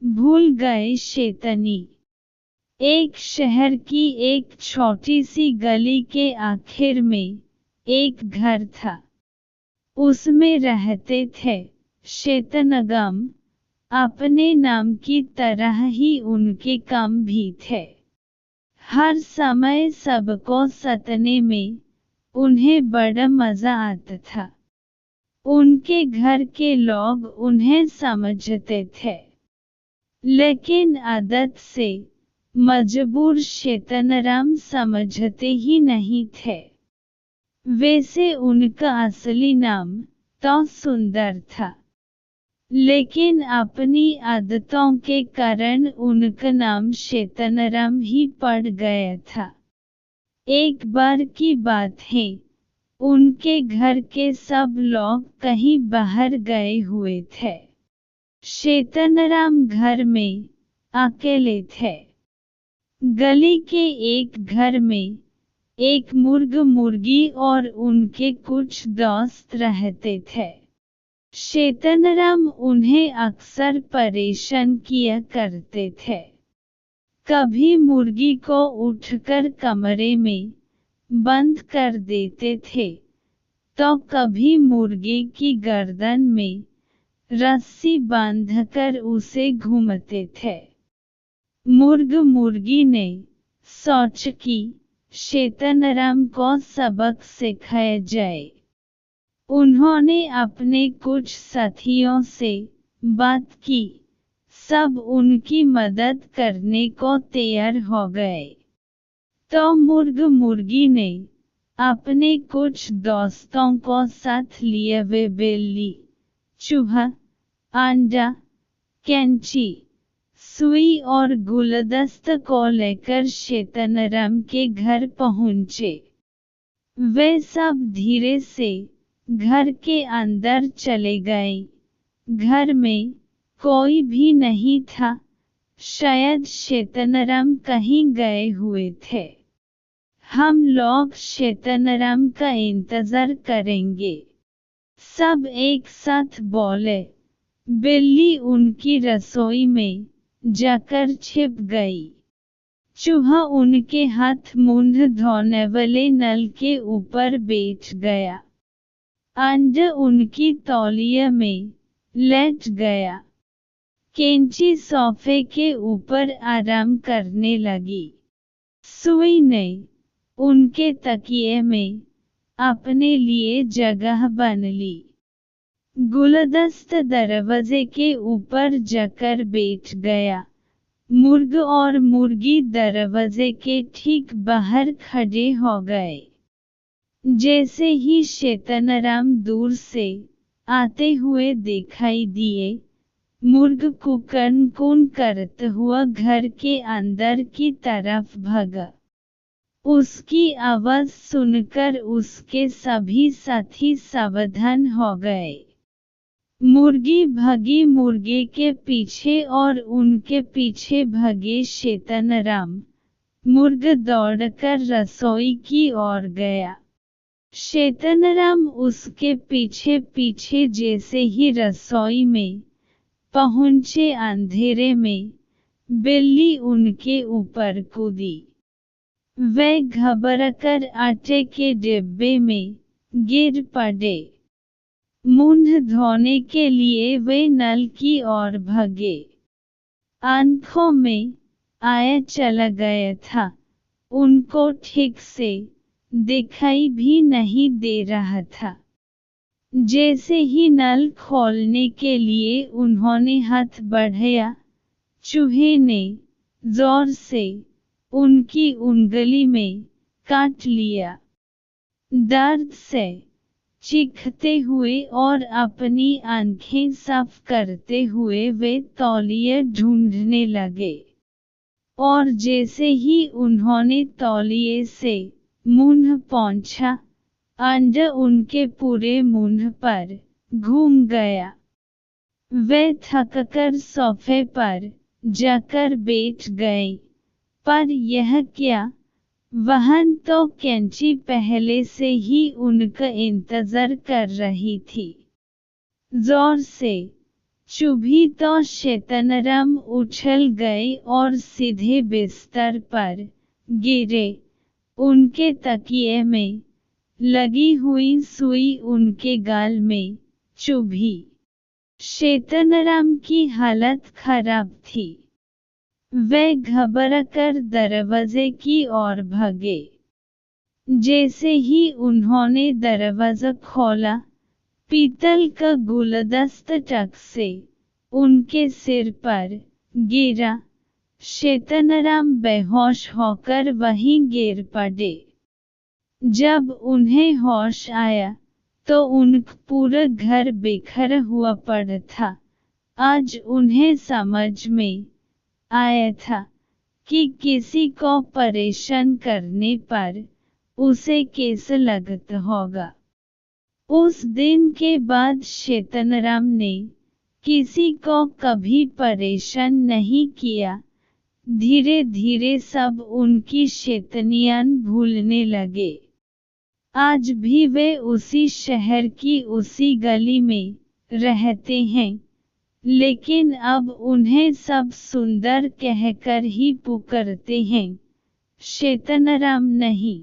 भूल गए शैतानी। एक शहर की एक छोटी सी गली के आखिर में एक घर था। उसमें रहते थे शैतानगम। अपने नाम की तरह ही उनके काम भी थे। हर समय सबको सताने में उन्हें बड़ा मजा आता था। उनके घर के लोग उन्हें समझते थे, लेकिन आदत से मजबूर शैतानराम समझते ही नहीं थे। वैसे उनका असली नाम तो सुंदर था, लेकिन अपनी आदतों के कारण उनका नाम शैतानराम ही पड़ गया था। एक बार की बात है, उनके घर के सब लोग कहीं बाहर गए हुए थे। शैतानराम घर में अकेले थे। गली के एक घर में एक मुर्गी और उनके कुछ दोस्त रहते थे। शैतानराम उन्हें अक्सर परेशान किया करते थे। कभी मुर्गी को उठकर कमरे में बंद कर देते थे, तो कभी मुर्गी की गर्दन में रस्सी बांधकर उसे घूमते थे। मुर्गी ने सोचा कि शैतानराम को सबक सिखाया जाए। उन्होंने अपने कुछ साथियों से बात की। सब उनकी मदद करने को तैयार हो गए। तो मुर्गी ने अपने कुछ दोस्तों को साथ लिया। वे बिल्ली, चूहा, अंडा, कैंची, सुई और गुलदस्ता को लेकर शैतानराम के घर पहुंचे। वे सब धीरे से घर के अंदर चले गए। घर में कोई भी नहीं था। शायद शैतानराम कहीं गए हुए थे। हम लोग शैतानराम का इंतजार करेंगे, सब एक साथ बोले। बिल्ली उनकी रसोई में जाकर छिप गई। चूहा उनके हाथ मुंह धोने वाले नल के ऊपर बैठ गया। अंडा उनकी तौलिया में लेट गया। कैंची सोफे के ऊपर आराम करने लगी। सुई ने उनके तकिए में अपने लिए जगह बना ली। गुलदस्ता दरवाजे के ऊपर जाकर बैठ गया। मुर्गा और मुर्गी दरवाजे के ठीक बाहर खड़े हो गए। जैसे ही शैतानराम दूर से आते हुए दिखाई दिए, मुर्गा कुकन करता हुआ घर के अंदर की तरफ भागा। उसकी आवाज सुनकर उसके सभी साथी सावधान हो गए। मुर्गी भागी मुर्गे के पीछे और उनके पीछे भागे शैतानराम। मुर्गा दौड़कर रसोई की ओर गया। शैतानराम उसके पीछे पीछे। जैसे ही रसोई में पहुंचे, अंधेरे में बिल्ली उनके ऊपर कूदी। वे घबराकर आटे के डिब्बे में गिर पड़े। मुंह धोने के लिए वे नल की ओर भागे। आंखों में आया चला गया था। उनको ठीक से दिखाई भी नहीं दे रहा था। जैसे ही नल खोलने के लिए उन्होंने हाथ बढ़ाया, चूहे ने जोर से उनकी उंगली में काट लिया। दर्द से चीखते हुए और अपनी आंखें साफ करते हुए वे तौलिया ढूंढने लगे। और जैसे ही उन्होंने तौलिए से मुंह पोंछा, अंडा उनके पूरे मुंह पर घूम गया। वे थककर सोफे पर जाकर बैठ गए। पर यह क्या, वहां तो कैंची पहले से ही उनका इंतजार कर रही थी। जोर से चुभी तो शेतनराम उछल गए और सीधे बिस्तर पर गिरे। उनके तकिए में लगी हुई सुई उनके गाल में चुभी। शेतनराम की हालत खराब थी। वे घबराकर दरवाजे की ओर भागे। जैसे ही उन्होंने दरवाजा खोला, पीतल का गुलदस्ता टक से उनके सिर पर गिरा। शेतनराम बेहोश होकर वहीं गिर पड़े। जब उन्हें होश आया तो उनका पूरा घर बिखरा हुआ पड़ा था। आज उन्हें समझ में आया था कि किसी को परेशान करने पर उसे कैसा लगता होगा। उस दिन के बाद शेतनराम ने किसी को कभी परेशान नहीं किया। धीरे धीरे सब उनकी शैतानियां भूलने लगे। आज भी वे उसी शहर की उसी गली में रहते हैं, लेकिन अब उन्हें सब सुंदर कहकर ही पुकारते हैं, शेतनराम नहीं।